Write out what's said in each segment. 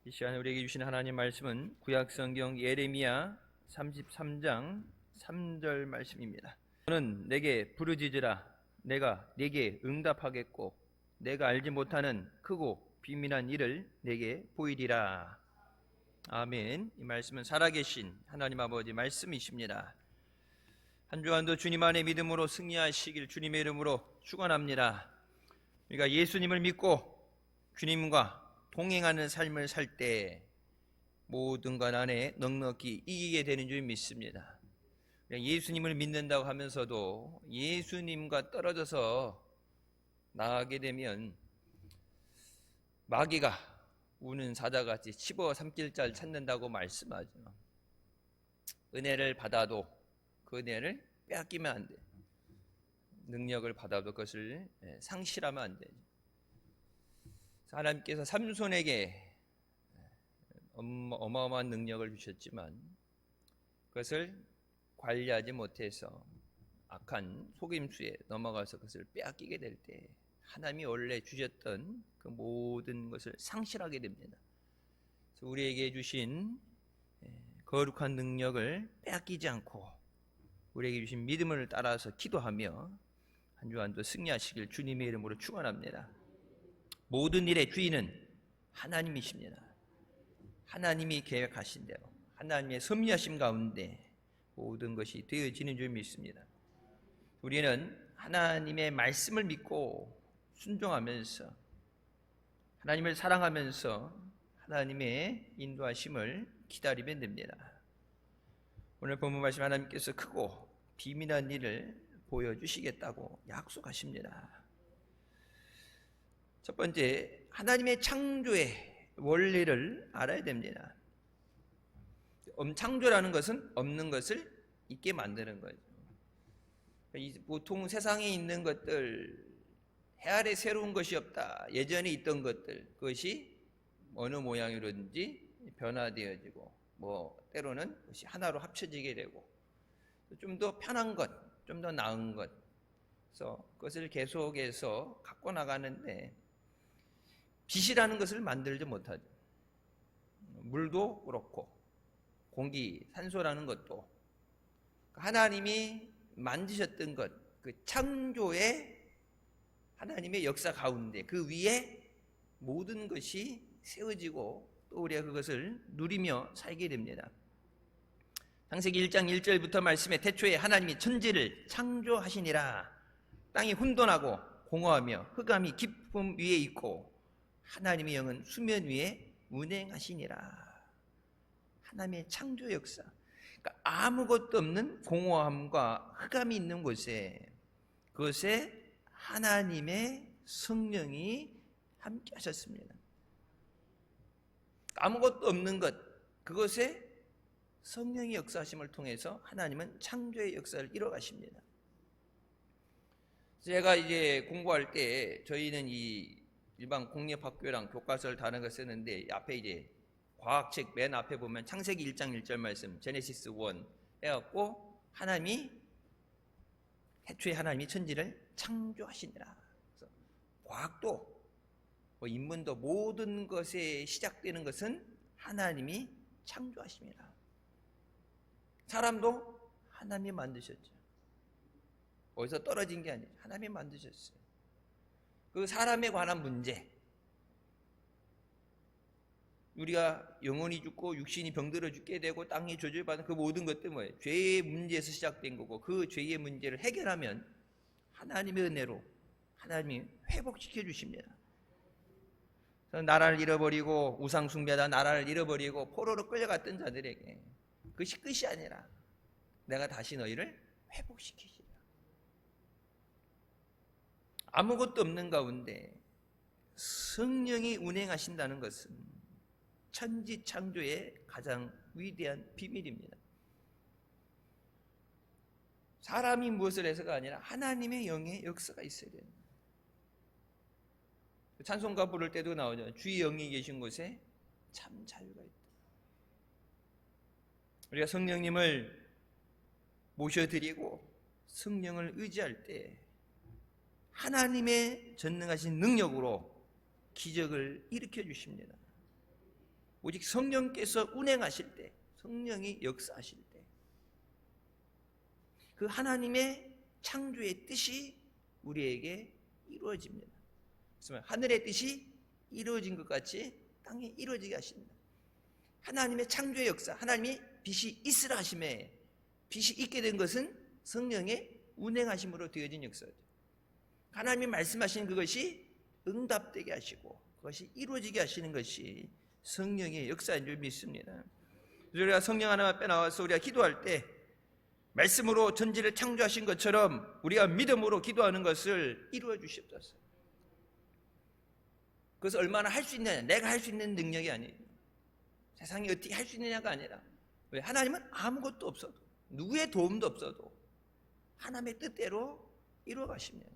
이 시간에 우리에게 주신 하나님 말씀은 구약성경 예레미야 33장 3절 말씀입니다. 너는 내게 부르짖으라. 내가 네게 응답하겠고 내가 알지 못하는 크고 비밀한 일을 내게 보이리라. 아멘. 이 말씀은 살아계신 하나님 아버지 말씀이십니다. 한 주간도 주님 안에 믿음으로 승리하시길 주님의 이름으로 축원합니다. 우리가 예수님을 믿고 주님과 동행하는 삶을 살 때 모든 것 안에 넉넉히 이기게 되는 줄 믿습니다. 예수님을 믿는다고 하면서도 예수님과 떨어져서 나아가게 되면 마귀가 우는 사자같이 씹어 삼킬 자를 찾는다고 말씀하죠. 은혜를 받아도 그 은혜를 빼앗기면 안 돼. 능력을 받아도 그것을 상실하면 안 되죠. 하나님께서 삼손에게 어마어마한 능력을 주셨지만 그것을 관리하지 못해서 악한 속임수에 넘어가서 그것을 빼앗기게 될 때 하나님이 원래 주셨던 그 모든 것을 상실하게 됩니다. 그래서 우리에게 주신 거룩한 능력을 빼앗기지 않고 우리에게 주신 믿음을 따라서 기도하며 한 주간도 승리하시길 주님의 이름으로 축원합니다. 모든 일의 주인은 하나님이십니다. 하나님이 계획하신 대로 하나님의 섭리하심 가운데 모든 것이 되어지는 줄 믿습니다. 우리는 하나님의 말씀을 믿고 순종하면서 하나님을 사랑하면서 하나님의 인도하심을 기다리면 됩니다. 오늘 본문 말씀 하나님께서 크고 비밀한 일을 보여주시겠다고 약속하십니다. 첫 번째, 하나님의 창조의 원리를 알아야 됩니다. 창조라는 것은 없는 것을 있게 만드는 거죠. 보통 세상에 있는 것들, 해 아래 새로운 것이 없다. 예전에 있던 것들, 그것이 어느 모양이든지 변화되어지고, 때로는 그것이 하나로 합쳐지게 되고, 좀 더 편한 것, 좀 더 나은 것, 그래서 그것을 계속해서 갖고 나가는데, 빛이라는 것을 만들지 못하죠. 물도 그렇고 공기, 산소라는 것도 하나님이 만드셨던 것, 그 창조의 하나님의 역사 가운데 그 위에 모든 것이 세워지고 또 우리가 그것을 누리며 살게 됩니다. 창세기 1장 1절부터 말씀에 태초에 하나님이 천지를 창조하시니라. 땅이 혼돈하고 공허하며 흑암이 깊음 위에 있고 하나님의 영은 수면 위에 운행하시니라. 하나님의 창조 역사. 그러니까 아무것도 없는 공허함과 흑암이 있는 곳에 그것에 하나님의 성령이 함께 하셨습니다. 아무것도 없는 것, 그것에 성령의 역사하심을 통해서 하나님은 창조의 역사를 이뤄가십니다. 제가 이제 공부할 때 저희는 이 일반 공립학교랑 교과서를 다른 거 쓰는데 앞에 이제 과학책 맨 앞에 보면 창세기 1장 1절 말씀 제네시스 1 해갖고 하나님이 태초에 하나님이 천지를 창조하시니라. 그래서 과학도 인문도 모든 것에 시작되는 것은 하나님이 창조하십니다. 사람도 하나님이 만드셨죠. 어디서 떨어진 게 아니에요. 하나님이 만드셨어요. 그 사람에 관한 문제, 우리가 영혼이 죽고 육신이 병들어 죽게 되고 땅이 저주받는 그 모든 것들 뭐예요? 죄의 문제에서 시작된 거고 그 죄의 문제를 해결하면 하나님의 은혜로 하나님이 회복시켜 주십니다. 나라를 잃어버리고 우상 숭배하다 나라를 잃어버리고 포로로 끌려갔던 자들에게 그것이 끝이 아니라 내가 다시 너희를 회복시키시라. 아무것도 없는 가운데 성령이 운행하신다는 것은 천지 창조의 가장 위대한 비밀입니다. 사람이 무엇을 해서가 아니라 하나님의 영의 역사가 있어야 돼요. 찬송가 부를 때도 나오죠. 주의 영이 계신 곳에 참 자유가 있다. 우리가 성령님을 모셔드리고 성령을 의지할 때 하나님의 전능하신 능력으로 기적을 일으켜 주십니다. 오직 성령께서 운행하실 때, 성령이 역사하실 때, 그 하나님의 창조의 뜻이 우리에게 이루어집니다. 그래서 하늘의 뜻이 이루어진 것 같이 땅에 이루어지게 하십니다. 하나님의 창조의 역사, 하나님이 빛이 있으라 하심에 빛이 있게 된 것은 성령의 운행하심으로 되어진 역사죠. 하나님이 말씀하신 그것이 응답되게 하시고 그것이 이루어지게 하시는 것이 성령의 역사인 줄 믿습니다. 우리가 성령 하나님 앞에 나와서 우리가 기도할 때 말씀으로 전지를 창조하신 것처럼 우리가 믿음으로 기도하는 것을 이루어 주시옵소서. 그것을 얼마나 할 수 있느냐, 내가 할 수 있는 능력이 아니에요. 세상이 어떻게 할 수 있느냐가 아니라, 왜? 하나님은 아무것도 없어도, 누구의 도움도 없어도 하나님의 뜻대로 이루어 가십니다.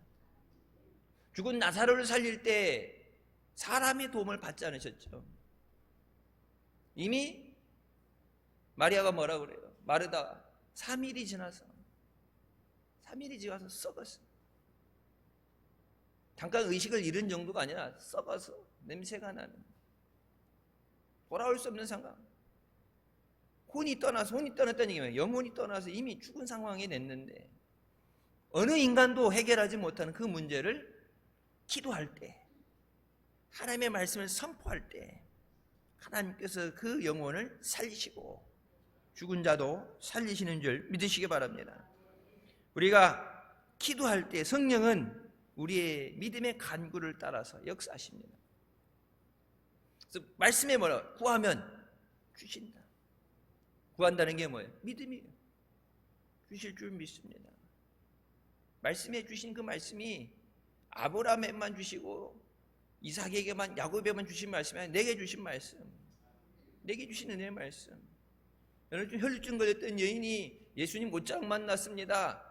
죽은 나사로를 살릴 때 사람의 도움을 받지 않으셨죠. 이미 마리아가 뭐라 그래요? 마르다 3일이 지나서 썩었어. 잠깐 의식을 잃은 정도가 아니라 썩어서 냄새가 나는, 돌아올 수 없는 상황. 혼이 떠났다는 얘기는 영혼이 떠나서 이미 죽은 상황에 냈는데 어느 인간도 해결하지 못하는 그 문제를 기도할 때, 하나님의 말씀을 선포할 때 하나님께서 그 영혼을 살리시고 죽은 자도 살리시는 줄 믿으시기 바랍니다. 우리가 기도할 때 성령은 우리의 믿음의 간구를 따라서 역사하십니다. 그래서 말씀에 뭐라? 구하면 주신다. 구한다는 게 뭐예요? 믿음이에요. 주실 줄 믿습니다. 말씀해 주신 그 말씀이 아브라함에만 주시고 이삭에게만, 야곱에게만 주신 말씀이 아니라 내게 주신 말씀, 내게 주신 은혜의 말씀. 혈루증 걸렸던 여인이 예수님 못장 만났습니다.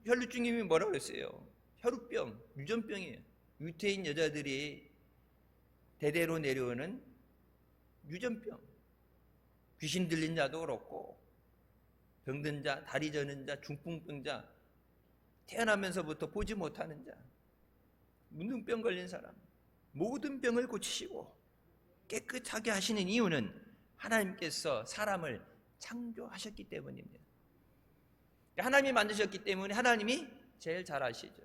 혈루증님이 뭐라고 그랬어요? 혈우병, 유전병이에요. 유태인 여자들이 대대로 내려오는 유전병. 귀신 들린 자도 그렇고 병든 자, 다리 저는 자, 중풍병자, 태어나면서부터 보지 못하는 자, 문둥병 걸린 사람, 모든 병을 고치시고 깨끗하게 하시는 이유는 하나님께서 사람을 창조하셨기 때문입니다. 하나님이 만드셨기 때문에 하나님이 제일 잘 아시죠.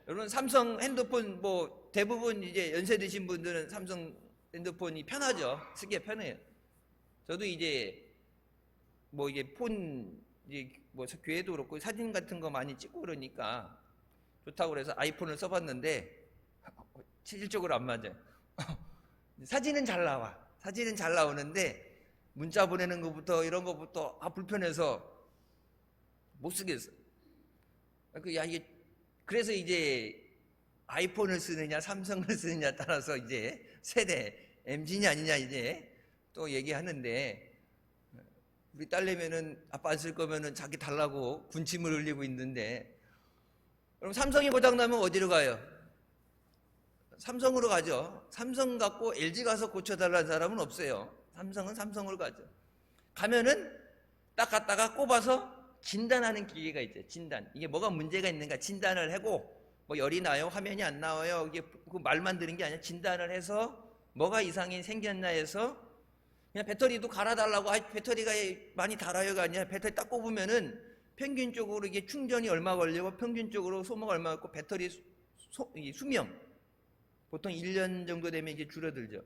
여러분 삼성 핸드폰 뭐 대부분 이제 연세 드신 분들은 삼성 핸드폰이 편하죠. 쓰기에 편해요. 저도 이제 뭐 이게 폰 이제 뭐 교회도 그렇고 사진 같은 거 많이 찍고 그러니까 좋다고 그래서 아이폰을 써봤는데 실질적으로 안 맞아요. 사진은 잘 나와. 사진은 잘 나오는데 문자 보내는 것부터 이런 것부터 불편해서 못 쓰겠어. 그래서 이제 아이폰을 쓰느냐 삼성을 쓰느냐 따라서 이제 세대 MZ냐 아니냐 이제 또 얘기하는데, 우리 딸내미는 아빠 안 쓸 거면은 자기 달라고 군침을 흘리고 있는데, 그럼 삼성이 고장나면 어디로 가요? 삼성으로 가죠. 삼성 갖고 LG 가서 고쳐달라는 사람은 없어요. 삼성은 삼성으로 가죠. 가면은 딱 갔다가 꼽아서 진단하는 기계가 있죠. 진단. 이게 뭐가 문제가 있는가 진단을 하고, 뭐 열이 나요? 화면이 안 나와요? 이게 그 말만 들은 게 아니라 진단을 해서 뭐가 이상이 생겼나 해서 그냥 배터리도 갈아달라고, 배터리가 많이 닳아요가 아니라 배터리 딱 꼽으면은 평균적으로 이게 충전이 얼마 걸리고 평균적으로 소모가 얼마 걸리고 배터리 수명 보통 1년 정도 되면 이게 줄어들죠.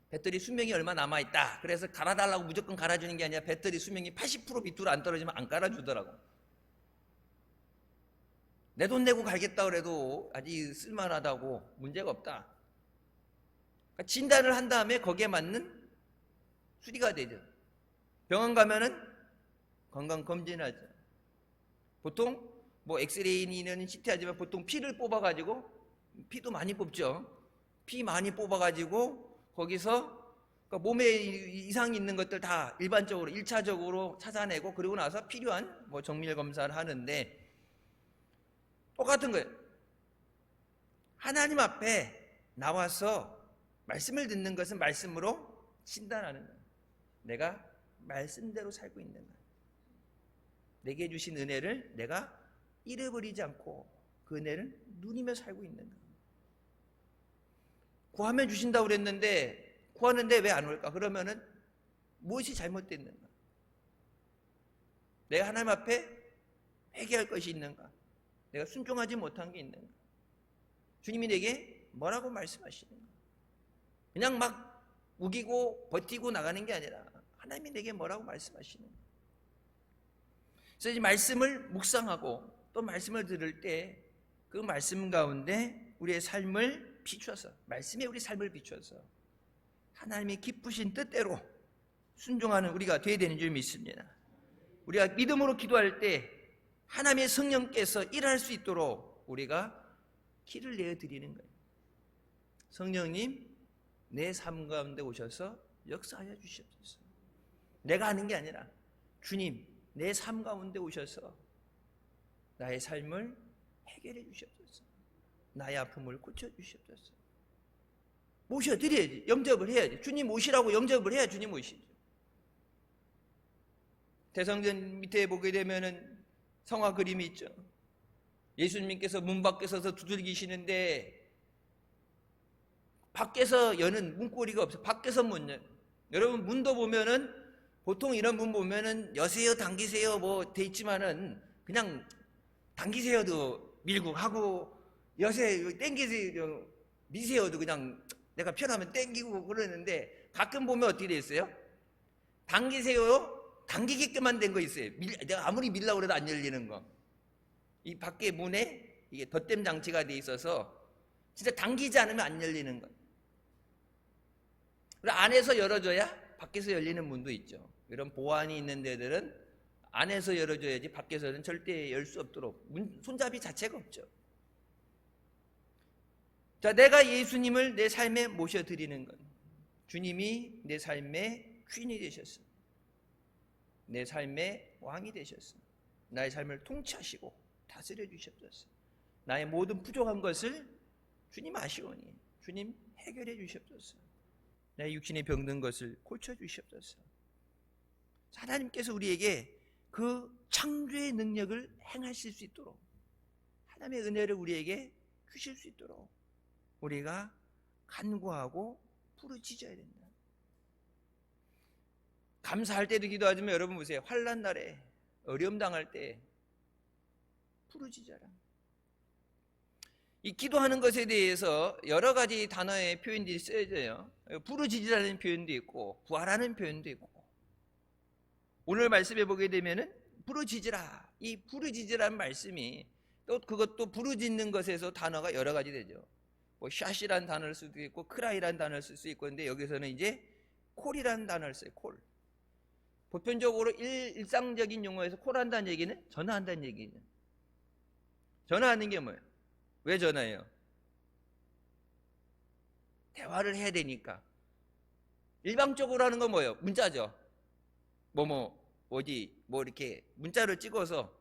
배터리 수명이 얼마 남아있다. 그래서 갈아달라고 무조건 갈아주는 게 아니라 배터리 수명이 80% 밑으로 안 떨어지면 안 갈아주더라고. 내 돈 내고 갈겠다 그래도 아직 쓸만하다고 문제가 없다. 그러니까 진단을 한 다음에 거기에 맞는 수리가 되죠. 병원 가면은 건강검진하죠. 보통 뭐 엑스레이는 CT 하지만 보통 피를 뽑아가지고, 피도 많이 뽑죠. 피 많이 뽑아가지고 거기서 그러니까 몸에 이상이 있는 것들 다 일반적으로 1차적으로 찾아내고 그러고 나서 필요한 뭐 정밀 검사를 하는데 똑같은 거예요. 하나님 앞에 나와서 말씀을 듣는 것은 말씀으로 진단하는 거예요. 내가 말씀대로 살고 있는 거예요. 내게 주신 은혜를 내가 잃어버리지 않고 그 은혜를 누리며 살고 있는 거예요. 구하면 주신다고 그랬는데 구하는데 왜 안 올까? 그러면은 무엇이 잘못됐는가? 내가 하나님 앞에 회개할 것이 있는가? 내가 순종하지 못한 게 있는가? 주님이 내게 뭐라고 말씀하시는가? 그냥 막 우기고 버티고 나가는 게 아니라 하나님이 내게 뭐라고 말씀하시는가? 그래서 이 말씀을 묵상하고 또 말씀을 들을 때 그 말씀 가운데 우리의 삶을 비춰서, 말씀에 우리 삶을 비춰서 하나님이 기쁘신 뜻대로 순종하는 우리가 되어야 되는 줄 믿습니다. 우리가 믿음으로 기도할 때 하나님의 성령께서 일할 수 있도록 우리가 길을 내어드리는 거예요. 성령님, 내 삶 가운데 오셔서 역사하여 주시옵소서. 내가 하는 게 아니라 주님, 내 삶 가운데 오셔서 나의 삶을 해결해 주시옵소서. 나의 아픔을 고쳐주시옵소서. 모셔드려야지. 영접을 해야지. 주님 모시라고 영접을 해야 주님 모시죠. 대성전 밑에 보게 되면은 성화 그림이 있죠. 예수님께서 문 밖에 서서 두들기시는데 밖에서 여는 문고리가 없어요. 밖에서 문 열. 여러분 문도 보면은 보통 이런 문 보면은 여세요, 당기세요 뭐 돼 있지만은 그냥 당기세요도 밀고 하고 여세요, 땡기세요, 미세요도 그냥 내가 편하면 땡기고 그러는데 가끔 보면 어떻게 돼 있어요? 당기세요, 당기게끔만 된 거 있어요. 내가 아무리 밀라고 해도 안 열리는 거. 이 밖에 문에 이게 덧댐 장치가 돼 있어서 진짜 당기지 않으면 안 열리는 거. 그리고 안에서 열어줘야 밖에서 열리는 문도 있죠. 이런 보안이 있는 데들은 안에서 열어줘야지 밖에서는 절대 열 수 없도록 손잡이 자체가 없죠. 자, 내가 예수님을 내 삶에 모셔드리는 것. 주님이 내 삶의 주인이 되셨어. 내 삶의 왕이 되셨어. 나의 삶을 통치하시고 다스려 주셨소서. 나의 모든 부족한 것을 주님 아시오니 주님 해결해 주시옵소서. 나의 육신에 병든 것을 고쳐 주시옵소서. 하나님께서 우리에게 그 창조의 능력을 행하실 수 있도록 하나님의 은혜를 우리에게 주실 수 있도록 우리가 간구하고 부르짖어야 된다. 감사할 때도 기도하지만 여러분 보세요. 환난 날에 어려움 당할 때 부르짖어라. 이 기도하는 것에 대해서 여러 가지 단어의 표현들이 쓰여져요. 부르짖으라는 표현도 있고 구하라는 표현도 있고, 오늘 말씀해 보게 되면은 부르짖으라, 이 부르짖으라는 말씀이 또 그것도 부르짖는 것에서 단어가 여러 가지 되죠. 뭐 샷이라는 단어를 쓸 수도 있고 크라이라는 단어를 쓸 수 있고, 근데 여기서는 이제 콜이라는 단어를 써요. 콜. 보편적으로 일상적인 용어에서 콜한다는 얘기는 전화한다는 얘기죠. 전화하는 게 뭐예요? 왜 전화해요? 대화를 해야 되니까. 일방적으로 하는 건 뭐예요? 문자죠. 어디 이렇게 문자를 찍어서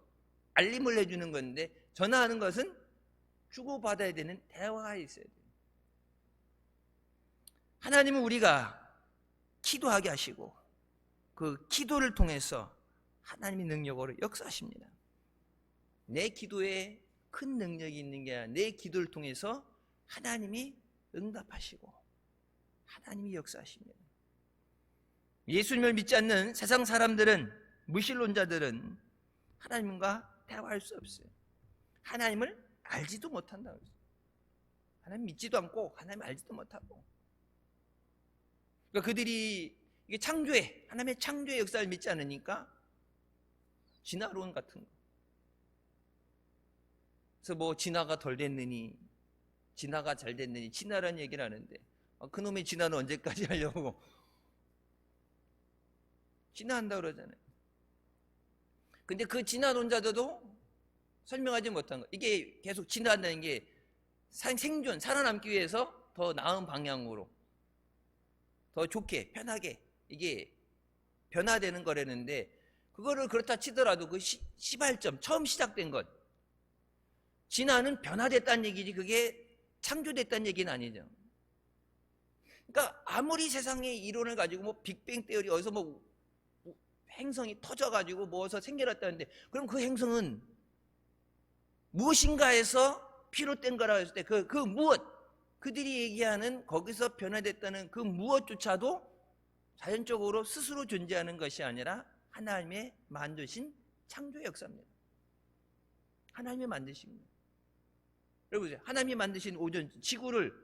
알림을 해주는 건데, 전화하는 것은 주고받아야 되는 대화가 있어야 돼요. 하나님은 우리가 기도하게 하시고 그 기도를 통해서 하나님의 능력으로 역사하십니다. 내 기도에 큰 능력이 있는 게 아니라 내 기도를 통해서 하나님이 응답하시고 하나님이 역사하십니다. 예수님을 믿지 않는 세상 사람들은, 무신론자들은 하나님과 대화할 수 없어요. 하나님을 알지도 못한다고 했어요. 하나님 믿지도 않고 하나님 알지도 못하고. 그러니까 그들이 이게 하나님의 창조의 역사를 믿지 않으니까 진화론 같은 거. 그래서 뭐 진화가 덜 됐느니, 진화가 잘 됐느니, 진화라는 얘기를 하는데 그놈의 진화는 언제까지 하려고 진화한다고 그러잖아요. 근데 그 진화론자들도 설명하지 못한 거. 이게 계속 진화한다는 게 생존, 살아남기 위해서 더 나은 방향으로, 더 좋게, 편하게 이게 변화되는 거라는데, 그거를 그렇다 치더라도 그 시발점, 처음 시작된 것, 진화는 변화됐다는 얘기지 그게 창조됐다는 얘기는 아니죠. 그러니까 아무리 세상의 이론을 가지고 뭐 빅뱅 테오리 어디서 뭐 행성이 터져가지고 뭐서 생겨났다는데, 그럼 그 행성은 무엇인가에서 비롯된 거라고 했을 때 그 무엇, 그들이 얘기하는 거기서 변화됐다는 그 무엇조차도 자연적으로 스스로 존재하는 것이 아니라 하나님의 만드신 창조의 역사입니다. 하나님이 만드신 거예요. 여러분, 하나님이 만드신 오존, 지구를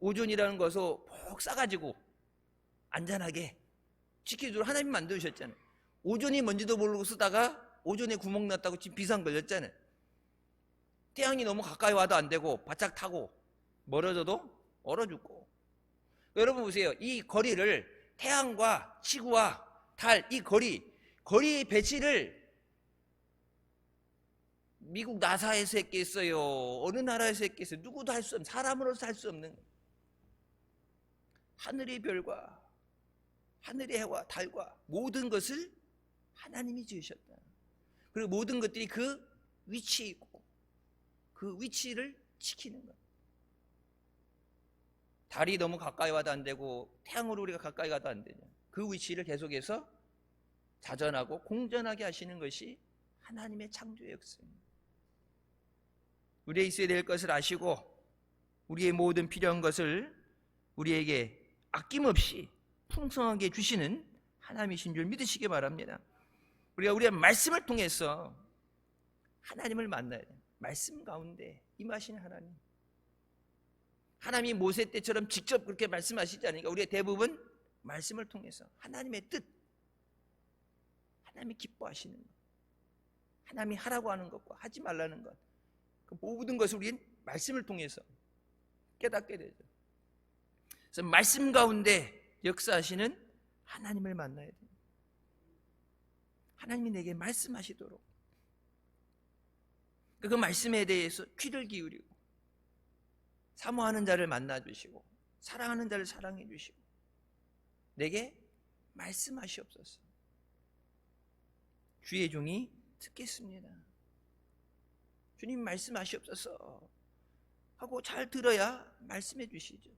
오존이라는 것을 푹 싸가지고 안전하게 지켜주도록 하나님이 만드셨잖아요. 오존이 뭔지도 모르고 쓰다가 오존에 구멍 났다고 지금 비상 걸렸잖아요. 태양이 너무 가까이 와도 안 되고 바짝 타고 멀어져도 얼어 죽고. 여러분 보세요. 이 거리를 태양과 지구와 달, 이 거리 배치를 미국 나사에서 했겠어요? 어느 나라에서 했겠어요? 누구도 할 수 없는, 사람으로서 할 수 없는 하늘의 별과 하늘의 해와 달과 모든 것을 하나님이 지으셨다. 그리고 모든 것들이 그 위치에 있고 그 위치를 지키는 것. 달이 너무 가까이 와도 안 되고 태양으로 우리가 가까이 가도 안 되냐. 그 위치를 계속해서 자전하고 공전하게 하시는 것이 하나님의 창조의 역사입니다. 우리의 있어야 될 것을 아시고 우리의 모든 필요한 것을 우리에게 아낌없이 풍성하게 주시는 하나님이신 줄 믿으시기 바랍니다. 우리가 우리의 말씀을 통해서 하나님을 만나야 돼요. 말씀 가운데 임하신 하나님. 하나님이 모세 때처럼 직접 그렇게 말씀하시지 않으니까 우리가 대부분 말씀을 통해서 하나님의 뜻, 하나님이 기뻐하시는 것, 하나님이 하라고 하는 것과 하지 말라는 것, 그 모든 것을 우리는 말씀을 통해서 깨닫게 되죠. 그래서 말씀 가운데 역사하시는 하나님을 만나야 돼요. 하나님이 내게 말씀하시도록 그 말씀에 대해서 귀를 기울이고 사모하는 자를 만나주시고 사랑하는 자를 사랑해 주시고 내게 말씀하시옵소서. 주의 종이 듣겠습니다. 주님 말씀하시옵소서 하고 잘 들어야 말씀해 주시죠.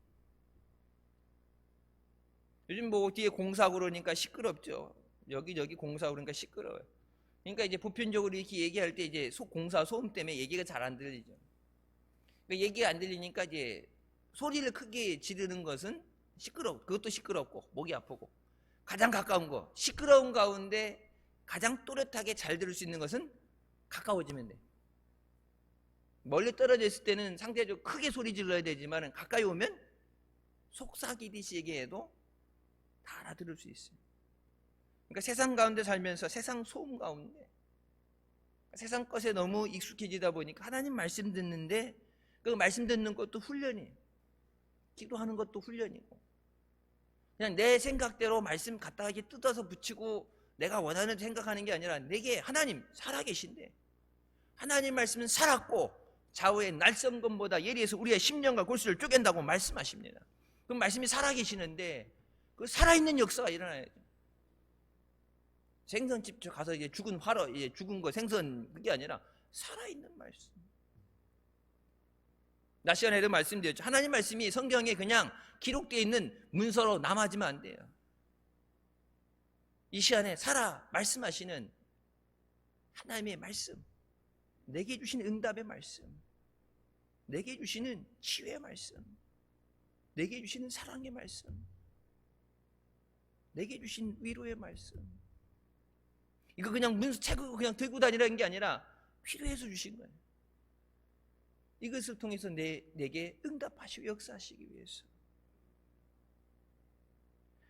요즘 뭐 뒤에 공사하고 그러니까 시끄럽죠. 여기저기 공사하고 그러니까 시끄러워요. 그러니까 이제 보편적으로 이렇게 얘기할 때 이제 공사 소음 때문에 얘기가 잘 안 들리죠. 그러니까 얘기가 안 들리니까 이제 소리를 크게 지르는 것은 그것도 시끄럽고 목이 아프고, 가장 가까운 거, 시끄러운 가운데 가장 또렷하게 잘 들을 수 있는 것은 가까워지면 돼. 멀리 떨어져 있을 때는 상대적으로 크게 소리 질러야 되지만 가까이 오면 속삭이듯이 얘기해도 다 알아들을 수 있어요. 그러니까 세상 가운데 살면서 세상 소음 가운데 세상 것에 너무 익숙해지다 보니까 하나님 말씀 듣는데 그 말씀 듣는 것도 훈련이에요. 기도하는 것도 훈련이고, 그냥 내 생각대로 말씀 갖다가 이렇게 뜯어서 붙이고 내가 원하는 생각하는 게 아니라 내게 하나님 살아계신데, 하나님 말씀은 살았고 좌우의 날성검보다 예리해서 우리의 심령과 골수를 쪼갠다고 말씀하십니다. 그 말씀이 살아계시는데 그 살아있는 역사가 일어나야 돼요. 생선집 가서 이제 죽은 화로, 이제 죽은 거 생선 그게 아니라 살아있는 말씀. 낮 시간에도 말씀드렸죠. 하나님 말씀이 성경에 그냥 기록되어 있는 문서로 남아지면 안 돼요. 이 시간에 살아 말씀하시는 하나님의 말씀, 내게 주시는 응답의 말씀, 내게 주시는 치유의 말씀, 내게 주시는 사랑의 말씀, 내게 주신 위로의 말씀. 이거 그냥 문서 책을 그냥 들고 다니라는 게 아니라 필요해서 주신 거예요. 이것을 통해서 내게 응답하시고 역사하시기 위해서.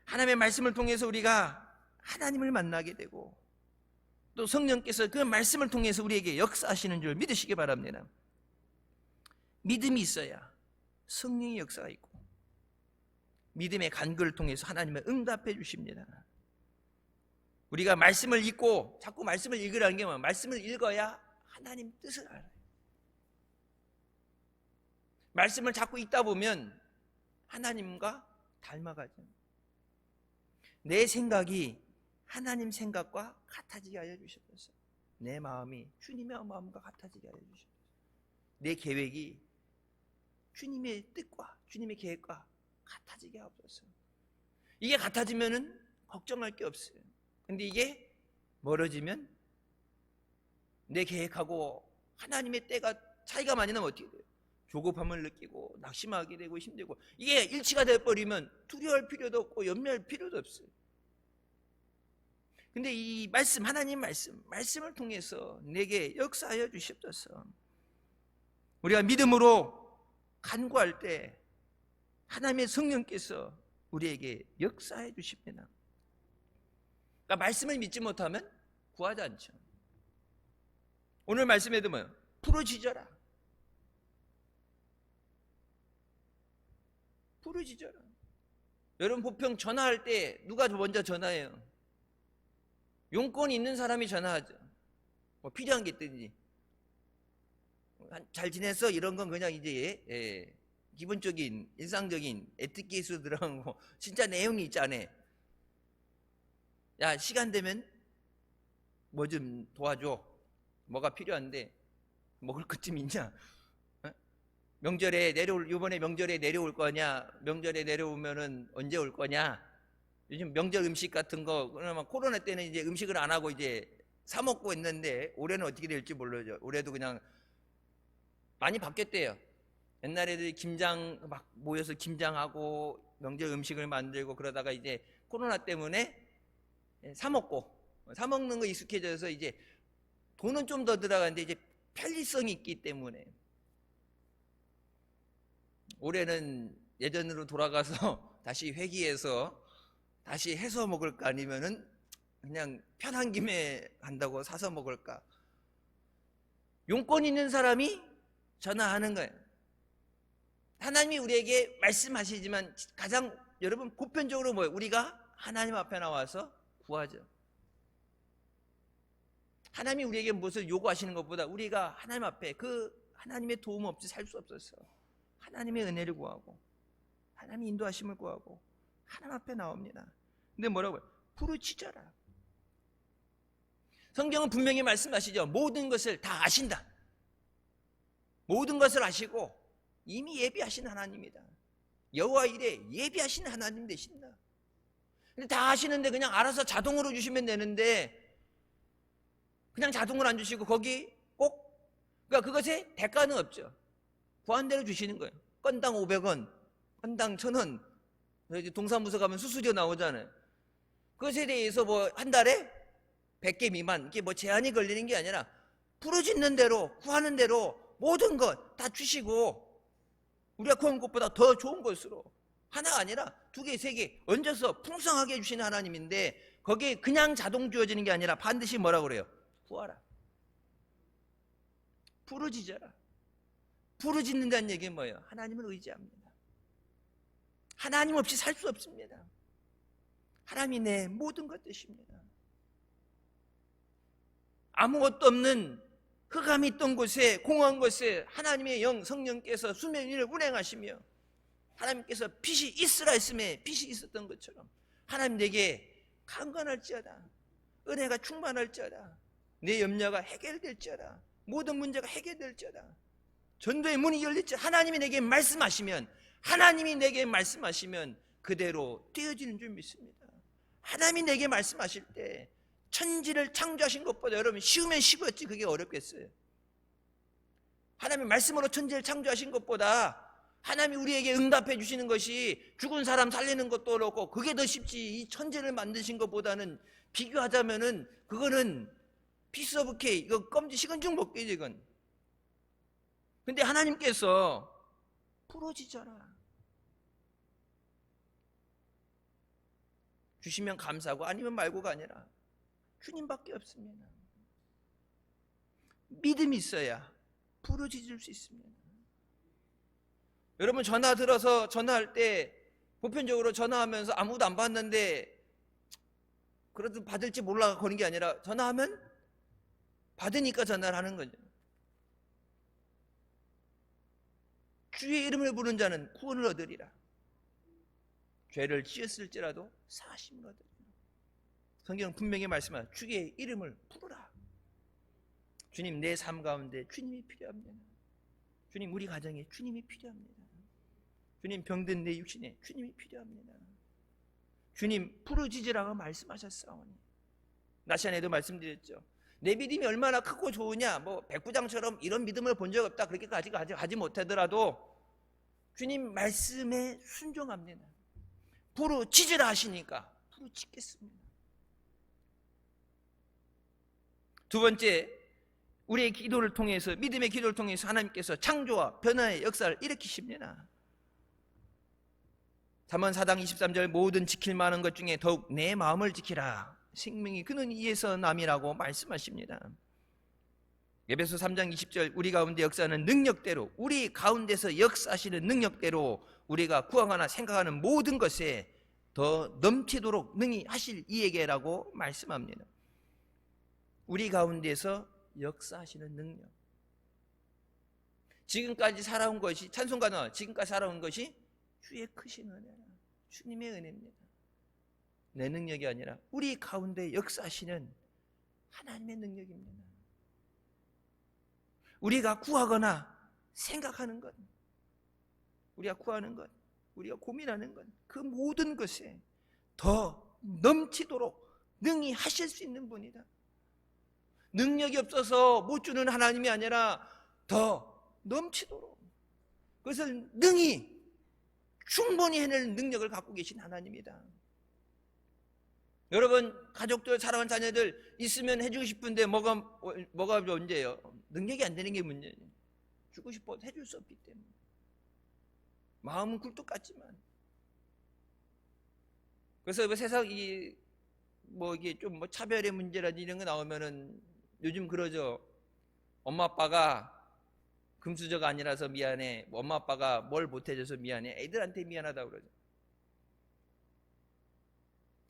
하나님의 말씀을 통해서 우리가 하나님을 만나게 되고 또 성령께서 그 말씀을 통해서 우리에게 역사하시는 줄 믿으시기 바랍니다. 믿음이 있어야 성령의 역사가 있고 믿음의 간구를 통해서 하나님은 응답해 주십니다. 우리가 말씀을 읽고 자꾸 말씀을 읽으라는 게 뭐야? 말씀을 읽어야 하나님 뜻을 알아요. 말씀을 자꾸 읽다 보면 하나님과 닮아가죠. 내 생각이 하나님 생각과 같아지게 하여 주셨어요. 내 마음이 주님의 마음과 같아지게 하여 주셨어요. 내 계획이 주님의 뜻과 주님의 계획과 같아지게 하옵소서. 이게 같아지면은 걱정할 게 없어요. 근데 이게 멀어지면 내 계획하고 하나님의 때가 차이가 많이 나면 어떻게 돼요? 조급함을 느끼고 낙심하게 되고 힘들고, 이게 일치가 되어버리면 두려워할 필요도 없고 염려할 필요도 없어요. 근데 이 말씀, 하나님 말씀을 통해서 내게 역사하여 주시옵소서. 우리가 믿음으로 간구할 때 하나님의 성령께서 우리에게 역사해 주십니다. 그러니까 말씀을 믿지 못하면 구하지 않죠. 오늘 말씀에도 뭐예요? 부르짖어라. 부르짖어라. 여러분 보통 전화할 때 누가 먼저 전화해요? 용건이 있는 사람이 전화하죠. 뭐 필요한 게 있든지, 잘 지냈어? 이런 건 그냥 이제 기본적인 일상적인 에티켓으로 들어간 거. 진짜 내용이 있잖아. 야, 시간 되면 뭐 좀 도와줘. 뭐가 필요한데 먹을 것 좀 있냐? 명절에 이번에 명절에 내려올 거냐? 명절에 내려오면은 언제 올 거냐? 요즘 명절 음식 같은 거, 그러면 코로나 때는 이제 음식을 안 하고 이제 사 먹고 있는데 올해는 어떻게 될지 몰라요. 올해도 그냥 많이 바뀌었대요. 옛날에도 김장 막 모여서 김장하고 명절 음식을 만들고 그러다가 이제 코로나 때문에 사 먹는 거 익숙해져서 이제 돈은 좀 더 들어가는데 이제 편리성이 있기 때문에 올해는 예전으로 돌아가서 다시 회귀해서 다시 해서 먹을까, 아니면은 그냥 편한 김에 한다고 사서 먹을까. 용건 있는 사람이 전화하는 거예요. 하나님이 우리에게 말씀하시지만 가장 여러분 보편적으로 뭐예요? 우리가 하나님 앞에 나와서 구하죠. 하나님이 우리에게 무엇을 요구하시는 것보다 우리가 하나님 앞에 그 하나님의 도움 없이 살 수 없어서 하나님의 은혜를 구하고 하나님의 인도하심을 구하고 하나님 앞에 나옵니다. 근데 뭐라고요? 부르짖어라. 성경은 분명히 말씀하시죠. 모든 것을 다 아신다. 모든 것을 아시고 이미 예비하신 하나님이다. 여호와 이래 예비하신 하나님 되신다. 근데 다 아시는데 그냥 알아서 자동으로 주시면 되는데 그냥 자동으로 안 주시고 거기 꼭, 그러니까 그것에 대가는 없죠. 구한 대로 주시는 거예요. 건당 500원, 건당 1000원. 동사무소 가면 수수료 나오잖아요. 그것에 대해서 뭐 한 달에 100개 미만, 이게 뭐 제한이 걸리는 게 아니라 부르짖는 대로, 구하는 대로 모든 것 다 주시고 우리가 구한 것보다 더 좋은 것으로 하나가 아니라 2개, 3개 얹어서 풍성하게 해주시는 하나님인데 거기에 그냥 자동 주어지는 게 아니라 반드시 뭐라 그래요? 구하라. 부르짖어라. 부르짖는다는 얘기는 뭐예요? 하나님을 의지합니다. 하나님 없이 살 수 없습니다. 하나님이 내 모든 것 되십니다. 아무것도 없는 흑암이 있던 곳에, 공허한 곳에 하나님의 영 성령께서 수면 위를 운행하시며 하나님께서 빛이 있으라 했음에 빛이 있었던 것처럼 하나님 내게 강건할지어다, 은혜가 충만할지어다, 내 염려가 해결될지어다, 모든 문제가 해결될지어다, 전도의 문이 열릴지어다. 하나님이 내게 말씀하시면, 하나님이 내게 말씀하시면 그대로 되어지는 줄 믿습니다. 하나님이 내게 말씀하실 때 천지를 창조하신 것보다 여러분 쉬우면 쉬웠지 그게 어렵겠어요? 하나님의 말씀으로 천지를 창조하신 것보다 하나님이 우리에게 응답해 주시는 것이 죽은 사람 살리는 것도 어렵고 그게 더 쉽지. 이 천지를 만드신 것보다는 비교하자면은 그거는 피스 오브 케이크, 이거 껌지 식은죽 먹기지 이건. 근데 하나님께서 부르짖어라. 주시면 감사하고 아니면 말고가 아니라 주님밖에 없습니다. 믿음이 있어야 부르짖을 수 있습니다. 여러분 전화 들어서 전화할 때 보편적으로 전화하면서 아무도 안 받는데 그래도 받을지 몰라 거는 게 아니라 전화하면 받으니까 전화를 하는 거죠. 주의 이름을 부르는 자는 구원을 얻으리라. 죄를 지었을지라도 사하심을 얻으리라. 성경은 분명히 말씀하죠. 주의 이름을 부르라. 주님, 내 삶 가운데 주님이 필요합니다. 주님, 우리 가정에 주님이 필요합니다. 주님, 병든 내 육신에 주님이 필요합니다. 주님, 부르짖으라고 말씀하셨사오니. 낮 시간에도 말씀드렸죠. 내 믿음이 얼마나 크고 좋으냐, 뭐 백부장처럼 이런 믿음을 본 적 없다, 그렇게까지 하지 못하더라도 주님 말씀에 순종합니다. 부르짖으라 하시니까 부르짖겠습니다. 두 번째, 우리의 기도를 통해서, 믿음의 기도를 통해서 하나님께서 창조와 변화의 역사를 일으키십니다. 잠언 4장 23절, 모든 지킬 만한 것 중에 더욱 내 마음을 지키라. 생명이 그는 이에서 남이라고 말씀하십니다. 에베소 3장 20절, 우리 가운데 역사하는 능력대로, 우리 가운데서 역사하시는 능력대로 우리가 구하거나 생각하는 모든 것에 더 넘치도록 능히 하실 이에게라고 말씀합니다. 우리 가운데서 역사하시는 능력. 지금까지 살아온 것이, 찬송가는 지금까지 살아온 것이 주의 크신 은혜라, 주님의 은혜입니다. 내 능력이 아니라 우리 가운데 역사하시는 하나님의 능력입니다. 우리가 구하거나 생각하는 것, 우리가 구하는 것, 우리가 고민하는 것, 그 모든 것에 더 넘치도록 능히 하실 수 있는 분이다. 능력이 없어서 못 주는 하나님이 아니라 더 넘치도록, 그것을 능히 충분히 해낼 능력을 갖고 계신 하나님이다. 여러분, 가족들, 사랑하는 자녀들 있으면 해주고 싶은데 뭐가 문제예요? 능력이 안 되는 게 문제예요. 주고 싶어도 해줄 수 없기 때문에. 마음은 굴뚝 같지만. 그래서 세상 이게 좀 차별의 문제라든지 이런 거 나오면은 요즘 그러죠. 엄마 아빠가 금수저가 아니라서 미안해. 엄마 아빠가 뭘 못해줘서 미안해. 애들한테 미안하다고 그러죠.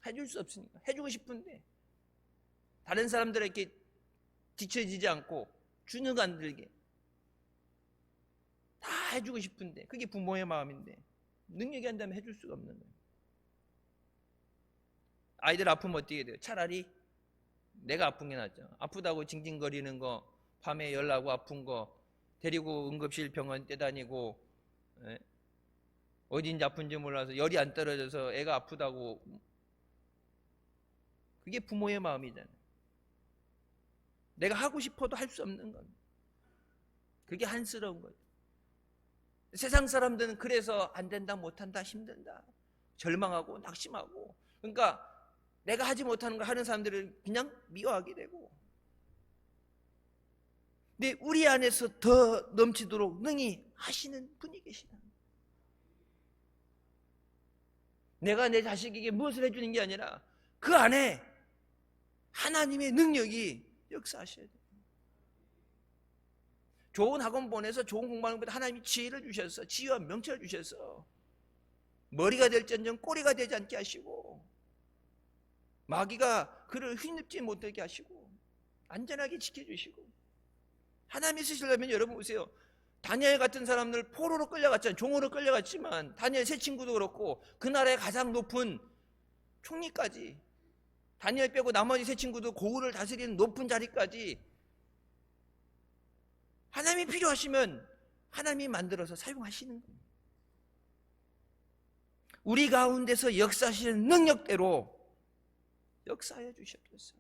해줄 수 없으니까. 해주고 싶은데 다른 사람들에게 뒤처지지 않고 주눅 안 들게 다 해주고 싶은데, 그게 부모의 마음인데 능력이 안 되면 해줄 수가 없는 거예요. 아이들 아프면 어떻게 돼요? 차라리 내가 아픈 게 낫죠. 아프다고 징징거리는 거, 밤에 열나고 아픈 거 데리고 응급실 병원 떼다니고, 어딘지 아픈지 몰라서 열이 안 떨어져서 애가 아프다고, 그게 부모의 마음이잖아요. 내가 하고 싶어도 할 수 없는 건, 그게 한스러운 거예요. 세상 사람들은 그래서 안 된다, 못한다, 힘든다, 절망하고 낙심하고, 그러니까 내가 하지 못하는 걸 하는 사람들을 그냥 미워하게 되고. 근데 우리 안에서 더 넘치도록 능히 하시는 분이 계시다. 내가 내 자식에게 무엇을 해주는 게 아니라 그 안에 하나님의 능력이 역사하셔야 돼요. 좋은 학원 보내서 좋은 공부하는 것보다 하나님이 지혜를 주셔서, 지혜와 명철을 주셔서 머리가 될지언정 꼬리가 되지 않게 하시고, 마귀가 그를 휘입지 못하게 하시고, 안전하게 지켜주시고. 하나님이 쓰시려면, 여러분 보세요. 다니엘 같은 사람들 포로로 끌려갔잖아요. 종으로 끌려갔지만 다니엘 세 친구도 그렇고 그 나라의 가장 높은 총리까지, 다니엘 빼고 나머지 세 친구도 고을을 다스리는 높은 자리까지 하나님이 필요하시면 하나님이 만들어서 사용하시는 거예요. 우리 가운데서 역사하시는 능력대로 역사하여 주시옵소서.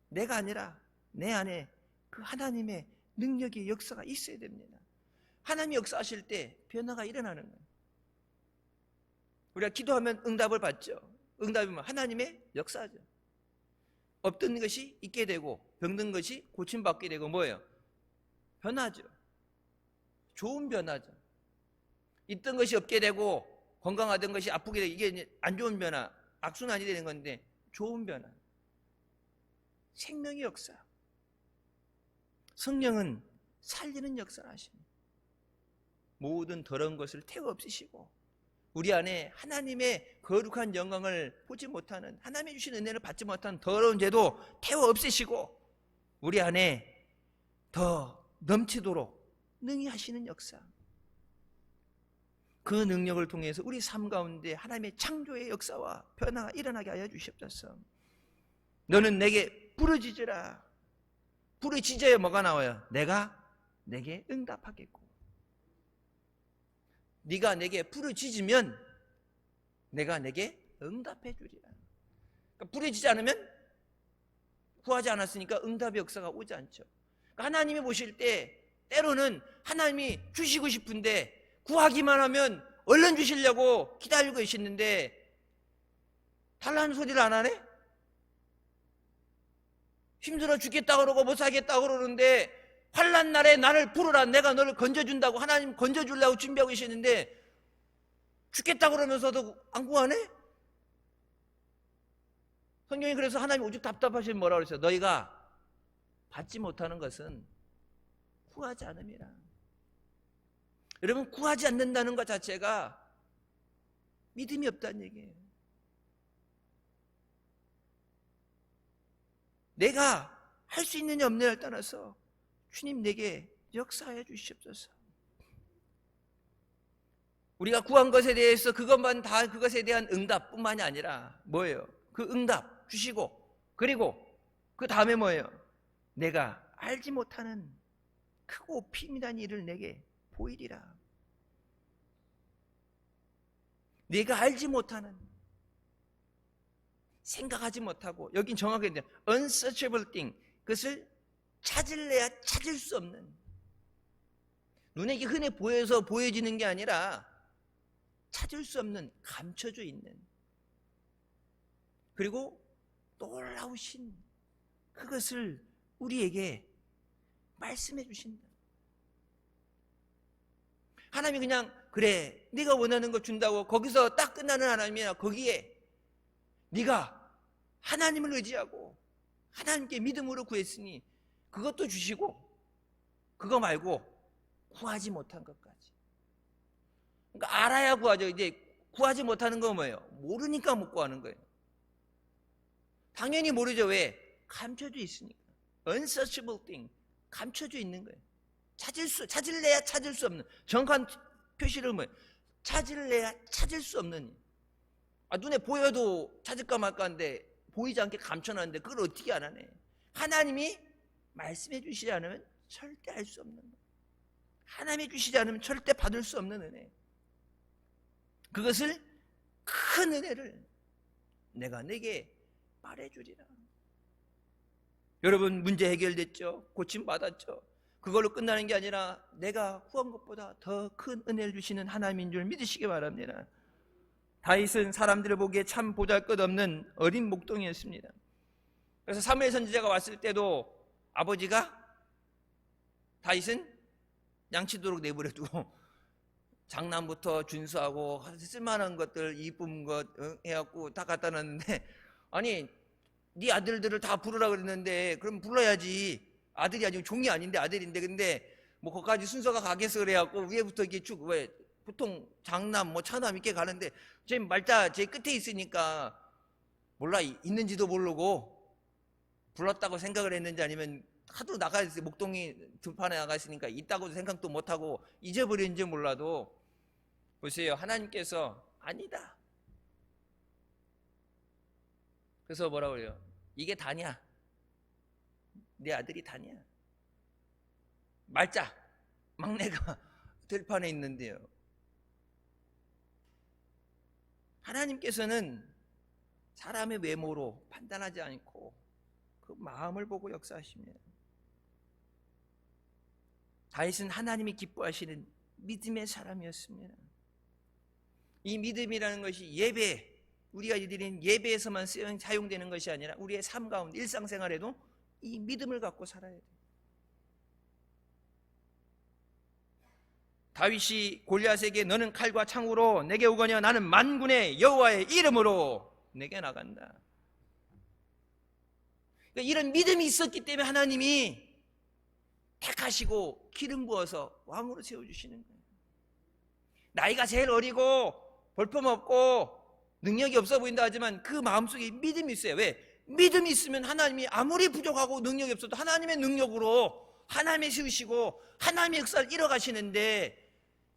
내가 아니라 내 안에 그 하나님의 능력의 역사가 있어야 됩니다. 하나님이 역사하실 때 변화가 일어나는 거예요. 우리가 기도하면 응답을 받죠. 응답이면 하나님의 역사죠. 없던 것이 있게 되고 병든 것이 고침받게 되고 뭐예요? 변화죠. 좋은 변화죠. 있던 것이 없게 되고 건강하던 것이 아프게 되고, 이게 안 좋은 변화, 악순환이 되는 건데 좋은 변화. 생명의 역사. 성령은 살리는 역사를 하십니다. 모든 더러운 것을 태워 없애시고 우리 안에 하나님의 거룩한 영광을 보지 못하는, 하나님이 주신 은혜를 받지 못하는 더러운 죄도 태워 없애시고 우리 안에 더 넘치도록 능히 하시는 역사. 그 능력을 통해서 우리 삶 가운데 하나님의 창조의 역사와 변화가 일어나게 하여 주시옵소서. 너는 내게 부르짖으라. 부르짖어야 뭐가 나와요? 내가 내게 응답하겠고. 네가 내게 부르짖으면 내가 내게 응답해 주리라. 그러니까 부르짖지 않으면 구하지 않았으니까 응답의 역사가 오지 않죠. 그러니까 하나님이 보실 때 때로는 하나님이 주시고 싶은데 구하기만 하면 얼른 주시려고 기다리고 계시는데 달라는 소리를 안 하네? 힘들어 죽겠다 그러고 못 살겠다 그러는데 환난 날에 나를 부르라, 내가 너를 건져준다고 하나님 건져주려고 준비하고 계시는데 죽겠다 그러면서도 안 구하네? 성경이 그래서 하나님 오죽 답답하시면 뭐라고 그랬어요? 너희가 받지 못하는 것은 구하지 않음이라. 여러분, 구하지 않는다는 것 자체가 믿음이 없다는 얘기예요. 내가 할 수 있느냐 없느냐를 떠나서 주님 내게 역사해 주시옵소서. 우리가 구한 것에 대해서 그것만 다 그것에 대한 응답뿐만이 아니라 뭐예요? 그 응답 주시고 그리고 그 다음에 뭐예요? 내가 알지 못하는 크고 비밀한 일을 내게 보이리라. 내가 알지 못하는, 생각하지 못하고, 여긴 정확하게 unsearchable thing, 그것을 찾을래야 찾을 수 없는, 눈에 흔해 보여서 보여지는 게 아니라 찾을 수 없는, 감춰져 있는, 그리고 놀라우신 그것을 우리에게 말씀해 주신다. 하나님이 그냥 그래 네가 원하는 거 준다고 거기서 딱 끝나는 하나님이 아니라 거기에 네가 하나님을 의지하고 하나님께 믿음으로 구했으니 그것도 주시고 그거 말고 구하지 못한 것까지. 그러니까 알아야 구하죠. 이제 구하지 못하는 건 뭐예요? 모르니까 못 구하는 거예요. 당연히 모르죠. 왜? 감춰져 있으니까. unsearchable thing, 감춰져 있는 거예요. 찾을래야 찾을 수 없는, 정확한 표시를 뭐예요? 찾을래야 찾을 수 없는. 눈에 보여도 찾을까 말까 하는데 보이지 않게 감춰놨는데 그걸 어떻게 안 하네. 하나님이 말씀해 주시지 않으면 절대 알 수 없는 거예요. 하나님이 주시지 않으면 절대 받을 수 없는 은혜. 그것을 큰 은혜를 내가 내게 말해주리라. 여러분, 문제 해결됐죠? 고침받았죠? 그걸로 끝나는 게 아니라 내가 구한 것보다 더 큰 은혜를 주시는 하나님인 줄 믿으시기 바랍니다. 다윗은 사람들을 보기에 참 보잘것없는 어린 목동이었습니다. 그래서 사무엘 선지자가 왔을 때도 아버지가 다윗은 양치도록 내버려두고 장남부터 준수하고 쓸만한 것들, 이쁜 것 해갖고 다 갖다 놨는데, 아니 네 아들들을 다 부르라 그랬는데 그럼 불러야지. 아들이 아니고 종이 아닌데 아들인데, 근데 뭐 거기까지 순서가 가겠어 그래갖고 위에부터 이렇게 쭉, 왜 보통 장남 뭐 차남 이렇게 가는데 제 말자 제 끝에 있으니까 몰라, 있는지도 모르고 불렀다고 생각을 했는지 아니면 하도 나가 있어요. 목동이 들판에 나가 있으니까 있다고도 생각도 못하고 잊어버린지 몰라도, 보세요, 하나님께서 아니다. 그래서 뭐라고 그래요? 이게 다냐? 내 아들이 다냐? 말자, 막내가 들판에 있는데요. 하나님께서는 사람의 외모로 판단하지 않고 그 마음을 보고 역사하십니다. 다윗은 하나님이 기뻐하시는 믿음의 사람이었습니다. 이 믿음이라는 것이 예배, 우리가 드리는 예배에서만 사용되는 것이 아니라 우리의 삶 가운데 일상생활에도 이 믿음을 갖고 살아야 돼요. 다윗이 골리앗에게 너는 칼과 창으로 내게 오거냐, 나는 만군의 여호와의 이름으로 내게 나간다. 그러니까 이런 믿음이 있었기 때문에 하나님이 택하시고 기름 부어서 왕으로 세워주시는 거예요. 나이가 제일 어리고 볼품없고 능력이 없어 보인다 하지만 그 마음속에 믿음이 있어요. 왜? 믿음이 있으면 하나님이 아무리 부족하고 능력이 없어도 하나님의 능력으로 하나님이 세우시고 하나님의 역사를 이뤄가시는데,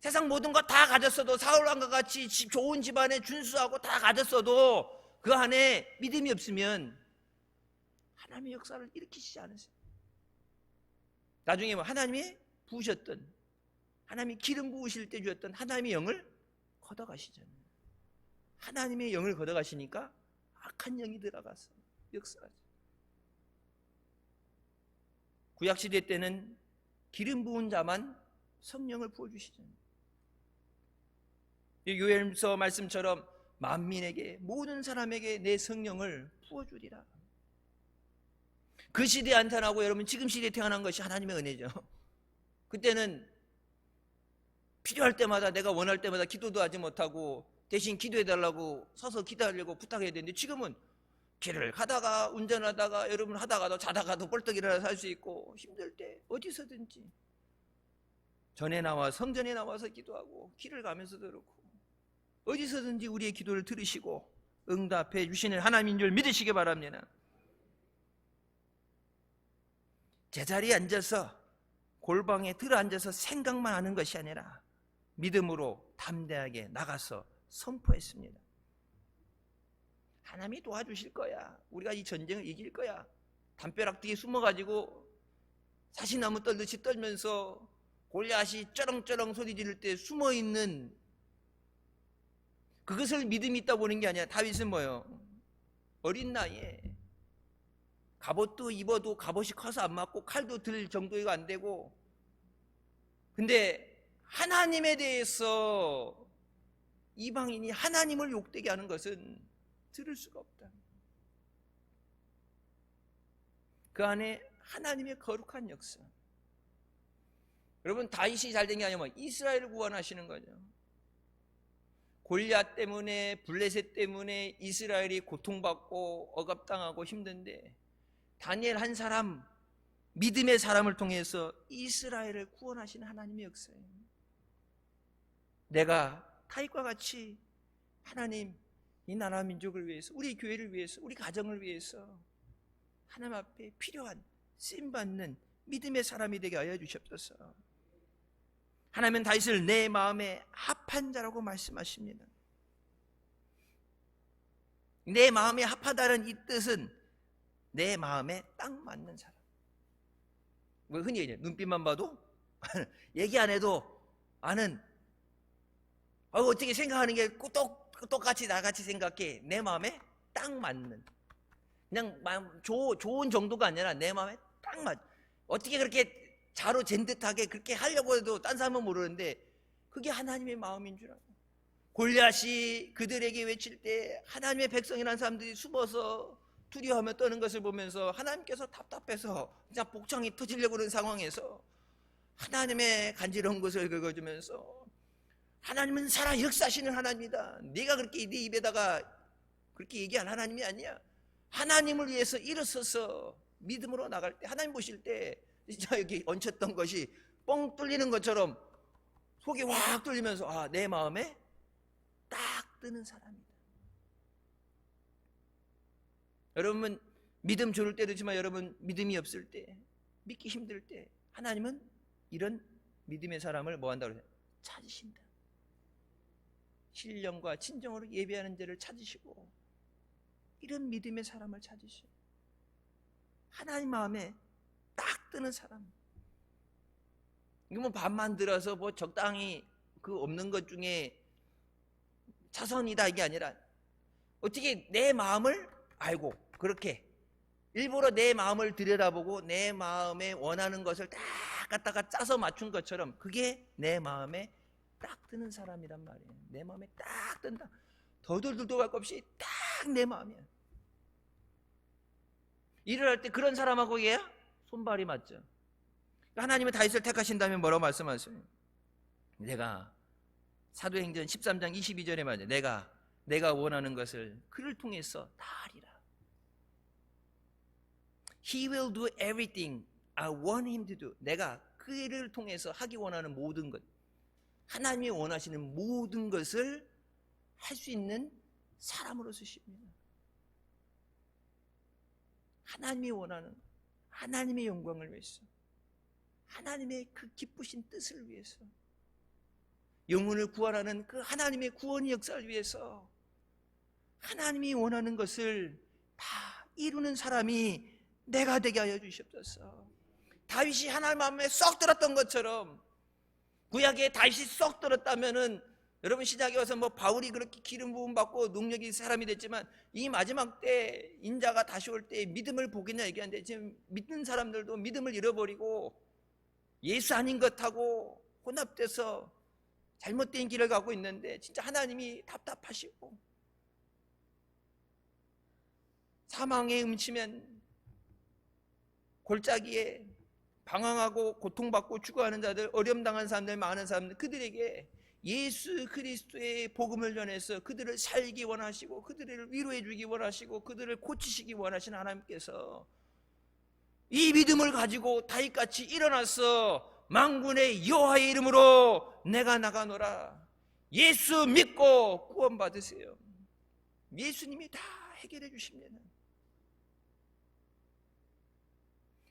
세상 모든 거 다 가졌어도, 사울왕과 같이 좋은 집안에 준수하고 다 가졌어도 그 안에 믿음이 없으면 하나님의 역사를 일으키시지 않으세요. 나중에 뭐 하나님이 부으셨던, 하나님이 기름 부으실 때 주셨던 하나님의 영을 걷어가시잖아요. 하나님의 영을 걷어가시니까 악한 영이 들어가서 역사하죠. 구약시대 때는 기름 부은 자만 성령을 부어주시잖아요. 요엘서 말씀처럼 만민에게, 모든 사람에게 내 성령을 부어주리라. 그 시대에 안 태어나고 여러분 지금 시대에 태어난 것이 하나님의 은혜죠. 그때는 필요할 때마다, 내가 원할 때마다 기도도 하지 못하고 대신 기도해달라고 서서 기도하려고 부탁해야 되는데, 지금은 길을 가다가, 운전하다가, 여러분 하다가도 자다가도 벌떡 일어나서 할 수 있고, 힘들 때 어디서든지 전에 나와, 성전에 나와서 기도하고 길을 가면서도 그렇고 어디서든지 우리의 기도를 들으시고 응답해 주시는 하나님인 줄 믿으시기 바랍니다. 제자리에 앉아서, 골방에 들어앉아서 생각만 하는 것이 아니라 믿음으로 담대하게 나가서 선포했습니다. 하나님이 도와주실 거야. 우리가 이 전쟁을 이길 거야. 담벼락 뒤에 숨어가지고 사시나무 떨듯이 떨면서 골리앗이 쩌렁쩌렁 소리 지를 때 숨어있는, 그것을 믿음이 있다 보는 게 아니라, 다윗은 뭐예요? 어린 나이에 갑옷도 입어도 갑옷이 커서 안 맞고 칼도 들 정도가 안 되고, 근데 하나님에 대해서 이방인이 하나님을 욕되게 하는 것은 들을 수가 없다. 그 안에 하나님의 거룩한 역사. 여러분, 다윗이 잘된 게 아니라 이스라엘을 구원하시는 거죠. 골리앗 때문에, 블레셋 때문에 이스라엘이 고통받고 억압당하고 힘든데, 다니엘 한 사람, 믿음의 사람을 통해서 이스라엘을 구원하시는 하나님의 역사예요. 내가 다윗과 같이 하나님, 이 나라 민족을 위해서, 우리 교회를 위해서, 우리 가정을 위해서 하나님 앞에 필요한, 쓰임받는 믿음의 사람이 되게 하여 주시옵소서. 하나님은 다윗을 내 마음에 합한 자라고 말씀하십니다. 내 마음에 합하다는 이 뜻은 내 마음에 딱 맞는 사람. 뭐 흔히 얘기해요. 눈빛만 봐도 얘기 안 해도 아는, 어떻게 생각하는 게 똑같이 나같이 생각해. 내 마음에 딱 맞는, 그냥 좋은 정도가 아니라 내 마음에 딱 맞. 어떻게 그렇게 자로 잰 듯하게 그렇게 하려고 해도 딴 사람은 모르는데 그게 하나님의 마음인 줄 알아요. 골리앗이 그들에게 외칠 때 하나님의 백성이라는 사람들이 숨어서 두려워하며 떠는 것을 보면서 하나님께서 답답해서 진짜 복창이 터지려고 그런 상황에서 하나님의 간지러운 것을 긁어주면서, 하나님은 살아 역사하시는 하나님이다. 네가 그렇게 네 입에다가 그렇게 얘기한 하나님이 아니야. 하나님을 위해서 일어서서 믿음으로 나갈 때, 하나님 보실 때 진짜 여기 얹혔던 것이 뻥 뚫리는 것처럼 속이 확 뚫리면서, 내 마음에 딱 드는 사람이다. 여러분, 믿음 좋을 때도 있지만 여러분, 믿음이 없을 때, 믿기 힘들 때 하나님은 이런 믿음의 사람을 뭐 한다고 해요? 찾으신다. 신령과 진정으로 예배하는 자를 찾으시고, 이런 믿음의 사람을 찾으시고, 하나님 마음에 딱 드는 사람. 이거 뭐 밥만 들어서 뭐 적당히 그 없는 것 중에 차선이다 이게 아니라, 어떻게 내 마음을 알고 그렇게 일부러 내 마음을 들여다보고 내 마음에 원하는 것을 딱 갖다가 짜서 맞춘 것처럼, 그게 내 마음에 딱 드는 사람이란 말이에요. 내 마음에 딱 든다. 더들들도 할 것 없이 딱 내 마음이야. 일을 할 때 그런 사람하고 얘야 손발이 맞죠. 하나님은 다윗을 택하신다면 뭐라고 말씀하세요? 내가 사도행전 13장 22절에 말이죠. 내가 원하는 것을 그를 통해서 다 하리라. He will do everything I want him to do. 내가 그 일을 통해서 하기 원하는 모든 것, 하나님이 원하시는 모든 것을 할 수 있는 사람으로 쓰십니다. 하나님이 원하는 하나님의 영광을 위해서, 하나님의 그 기쁘신 뜻을 위해서, 영혼을 구원하는 그 하나님의 구원의 역사를 위해서 하나님이 원하는 것을 다 이루는 사람이 내가 되게 하여 주시옵소서. 다윗이 하나님 마음에 쏙 들었던 것처럼, 구약에 다윗이 쏙 들었다면은 여러분 시작에 와서 뭐 바울이 그렇게 기름 부음 받고 능력이 사람이 됐지만 이 마지막 때 인자가 다시 올 때 믿음을 보겠냐 얘기하는데 지금 믿는 사람들도 믿음을 잃어버리고 예수 아닌 것하고 혼합돼서 잘못된 길을 가고 있는데 진짜 하나님이 답답하시고 사망에 음치면 골짜기에 방황하고 고통받고 죽어가는 자들, 어려움당한 사람들, 많은 사람들, 그들에게 예수 그리스도의 복음을 전해서 그들을 살기 원하시고 그들을 위로해 주기 원하시고 그들을 고치시기 원하시는 하나님께서 이 믿음을 가지고 다윗같이 일어나서 만군의 여호와의 이름으로 내가 나가노라, 예수 믿고 구원받으세요. 예수님이 다 해결해 주십니다.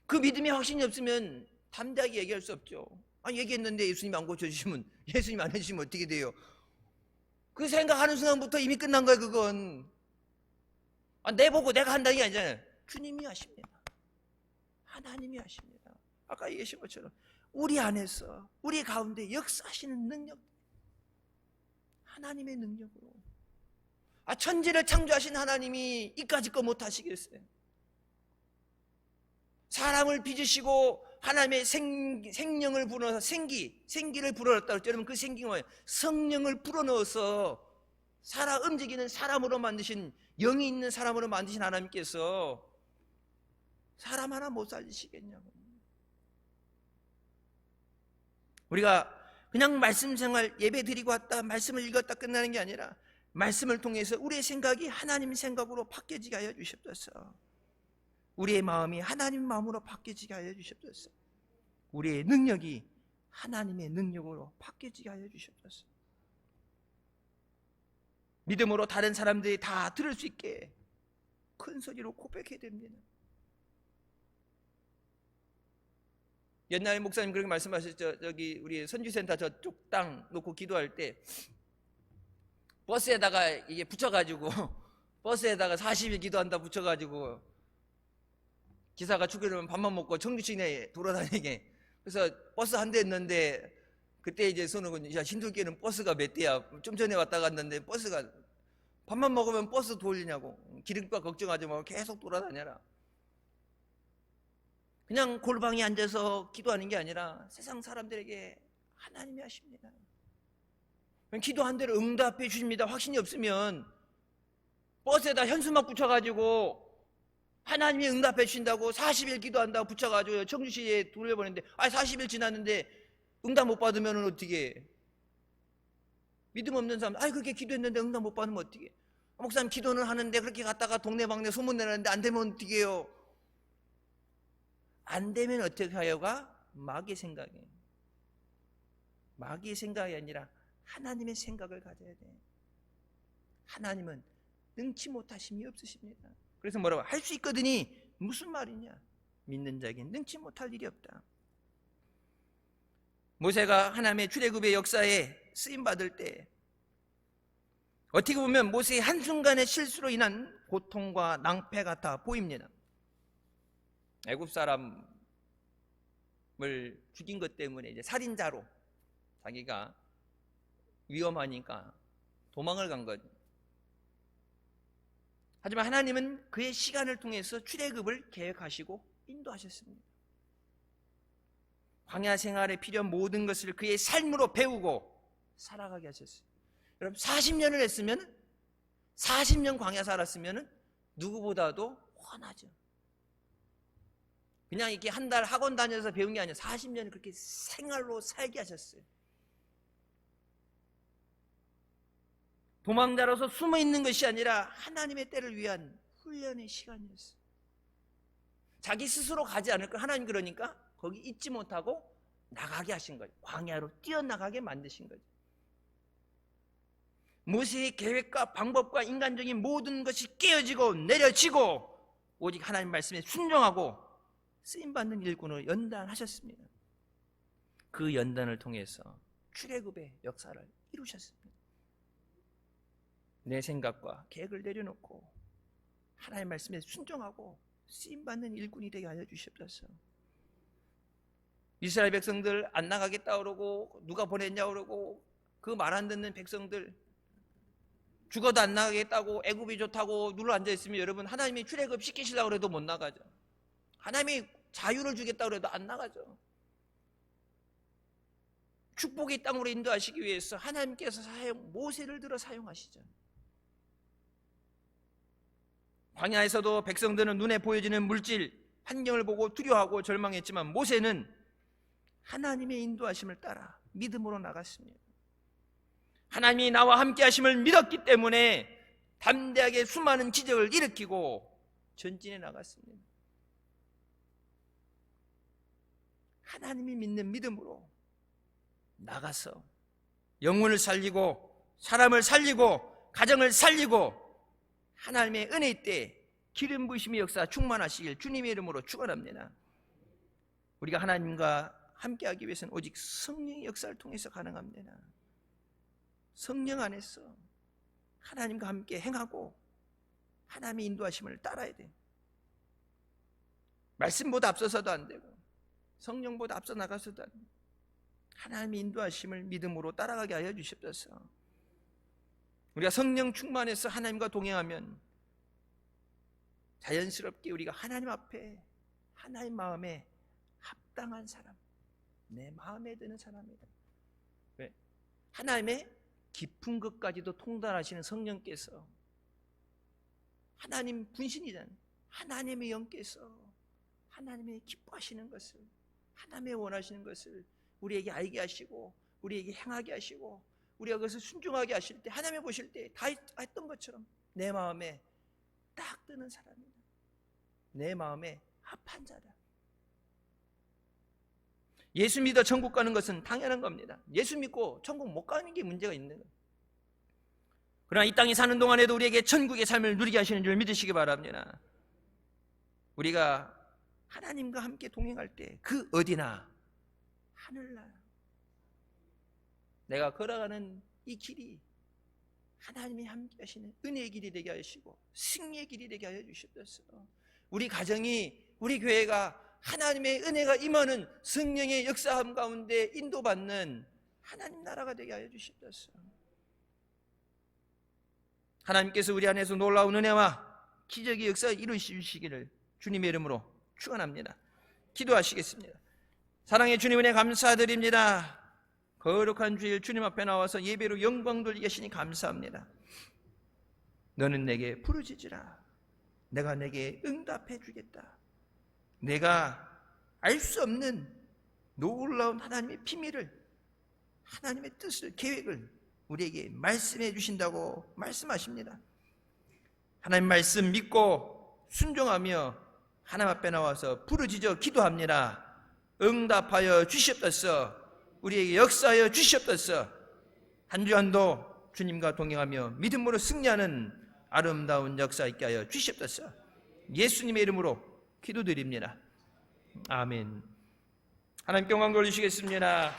그 믿음의 확신이 없으면 담대하게 얘기할 수 없죠. 얘기했는데 예수님 안 고쳐주시면, 예수님 안 해주시면 어떻게 돼요? 그 생각하는 순간부터 이미 끝난 거예요. 그건 내보고 내가 한다는 게 아니잖아요. 주님이 하십니다. 하나님이 하십니다. 아까 얘기하신 것처럼 우리 안에서 우리 가운데 역사하시는 능력, 하나님의 능력으로. 천지를 창조하신 하나님이 이까짓 거 못하시겠어요? 사람을 빚으시고 하나님의 생명을 불어넣어서 생기를 불어넣었다 그랬죠. 여러분 그 생기가 뭐예요? 성령을 불어넣어서 살아 움직이는 사람으로 만드신, 영이 있는 사람으로 만드신 하나님께서 사람 하나 못 살리시겠냐고. 우리가 그냥 말씀 생활 예배 드리고 왔다, 말씀을 읽었다 끝나는 게 아니라 말씀을 통해서 우리의 생각이 하나님 생각으로 바뀌어지게 하여 주시옵소서. 우리의 마음이 하나님 마음으로 바뀌어지게 하여 주시옵소서. 우리의 능력이 하나님의 능력으로 바뀌어지게 하여 주시옵소서. 믿음으로 다른 사람들이 다 들을 수 있게 큰 소리로 고백해야 됩니다. 옛날에 목사님 그렇게 말씀하셨죠. 저기 우리 선주센터 저쪽 땅 놓고 기도할 때 버스에다가 이게 붙여가지고 버스에다가 40일 기도한다 붙여가지고 기사가 죽으려면 밥만 먹고 청주 시내 돌아다니게. 그래서 버스 한 대 있는데 그때 이제 손은 야 신들께는 버스가 몇 대야. 좀 전에 왔다 갔는데 버스가 밥만 먹으면 버스 돌리냐고. 기름값 걱정하지 말고 계속 돌아다녀라. 그냥 골방에 앉아서 기도하는 게 아니라 세상 사람들에게 하나님이 하십니다. 기도한 대로 응답해 주십니다. 확신이 없으면 버스에다 현수막 붙여가지고 하나님이 응답해 주신다고 40일 기도한다고 붙여가지고 청주시에 돌려보냈는데 40일 지났는데 응답 못 받으면 어떻게 해? 믿음 없는 사람 그렇게 기도했는데 응답 못 받으면 어떻게 해? 목사님 기도는 하는데 그렇게 갔다가 동네방네 소문내는데 안 되면 어떻게 해요? 안 되면 어떻게 하여가? 마귀의 생각이에요. 마귀의 생각이 아니라 하나님의 생각을 가져야 돼. 하나님은 능치 못하심이 없으십니다. 그래서 뭐라고? 할 수 있거든이 무슨 말이냐? 믿는 자에겐 능치 못할 일이 없다. 모세가 하나님의 출애굽의 역사에 쓰임받을 때 어떻게 보면 모세의 한순간의 실수로 인한 고통과 낭패 같아 보입니다. 애굽 사람을 죽인 것 때문에 이제 살인자로 자기가 위험하니까 도망을 간 거죠. 하지만 하나님은 그의 시간을 통해서 출애굽을 계획하시고 인도하셨습니다. 광야 생활에 필요한 모든 것을 그의 삶으로 배우고 살아가게 하셨어요. 여러분 40년을 했으면 40년 광야 살았으면 누구보다도 훤하죠. 그냥 이렇게 한 달 학원 다녀서 배운 게 아니라 40년 그렇게 생활로 살게 하셨어요. 도망자로서 숨어 있는 것이 아니라 하나님의 때를 위한 훈련의 시간이었어요. 자기 스스로 가지 않을 걸 하나님 그러니까 거기 있지 못하고 나가게 하신 거예요. 광야로 뛰어나가게 만드신 거죠. 모세의 계획과 방법과 인간적인 모든 것이 깨어지고 내려지고 오직 하나님 말씀에 순종하고 쓰임받는 일꾼으로 연단하셨습니다. 그 연단을 통해서 출애굽의 역사를 이루셨습니다. 내 생각과 계획을 내려놓고 하나님 말씀에 순종하고 쓰임받는 일꾼이 되게 하여 주시옵소서. 이스라엘 백성들 안 나가겠다 그러고 누가 보냈냐 그러고 그 말 안 듣는 백성들, 죽어도 안 나가겠다고 애굽이 좋다고 눌러 앉아있으면 여러분, 하나님이 출애굽 시키시려고 해도 못 나가죠. 하나님이 자유를 주겠다고 해도 안 나가죠. 축복의 땅으로 인도하시기 위해서 하나님께서 모세를 들어 사용하시죠. 광야에서도 백성들은 눈에 보여지는 물질, 환경을 보고 두려워하고 절망했지만 모세는 하나님의 인도하심을 따라 믿음으로 나갔습니다. 하나님이 나와 함께 하심을 믿었기 때문에 담대하게 수많은 기적을 일으키고 전진해 나갔습니다. 하나님이 믿는 믿음으로 나가서 영혼을 살리고 사람을 살리고 가정을 살리고 하나님의 은혜의 때 기름 부으심의 역사 충만하시길 주님의 이름으로 축원합니다. 우리가 하나님과 함께하기 위해서는 오직 성령의 역사를 통해서 가능합니다. 성령 안에서 하나님과 함께 행하고 하나님의 인도하심을 따라야 돼요. 말씀보다 앞서서도 안 되고 성령보다 앞서 나가서도 안 돼요. 하나님의 인도하심을 믿음으로 따라가게 하여 주시옵소서. 우리가 성령 충만해서 하나님과 동행하면 자연스럽게 우리가 하나님 앞에 하나님 마음에 합당한 사람, 내 마음에 드는 사람이다. 왜? 하나님의 깊은 것까지도 통달하시는 성령께서, 하나님 분신이잖아요. 하나님의 영께서 하나님의 기뻐하시는 것을, 하나님의 원하시는 것을 우리에게 알게 하시고 우리에게 행하게 하시고 우리가 그것을 순종하게 하실 때, 하나님이 보실 때 다 했던 것처럼 내 마음에 딱 드는 사람이다. 내 마음에 합한 자다. 예수 믿어 천국 가는 것은 당연한 겁니다. 예수 믿고 천국 못 가는 게 문제가 있는 거예요. 그러나 이 땅에 사는 동안에도 우리에게 천국의 삶을 누리게 하시는 줄 믿으시기 바랍니다. 우리가 하나님과 함께 동행할 때 그 어디나 하늘나라, 내가 걸어가는 이 길이 하나님이 함께 하시는 은혜의 길이 되게 하시고 승리의 길이 되게 하여 주시옵소서. 우리 가정이, 우리 교회가 하나님의 은혜가 임하는 성령의 역사함 가운데 인도받는 하나님 나라가 되게 하여 주시옵소서. 하나님께서 우리 안에서 놀라운 은혜와 기적의 역사 이루시기를 주님의 이름으로 축원합니다. 기도하시겠습니다. 사랑의 주님, 은혜 감사드립니다. 거룩한 주일 주님 앞에 나와서 예배로 영광 돌리게 하시니 감사합니다. 너는 내게 부르짖으라. 내가 내게 응답해 주겠다. 내가 알 수 없는 놀라운 하나님의 비밀을, 하나님의 뜻을, 계획을 우리에게 말씀해 주신다고 말씀하십니다. 하나님 말씀 믿고 순종하며 하나님 앞에 나와서 부르짖어 기도합니다. 응답하여 주시옵소서. 우리에게 역사하여 주시옵소서. 한 주 한도 주님과 동행하며 믿음으로 승리하는 아름다운 역사 있게 하여 주시옵소서. 예수님의 이름으로 기도드립니다. 아멘. 하나님께 영광 돌리시겠습니다.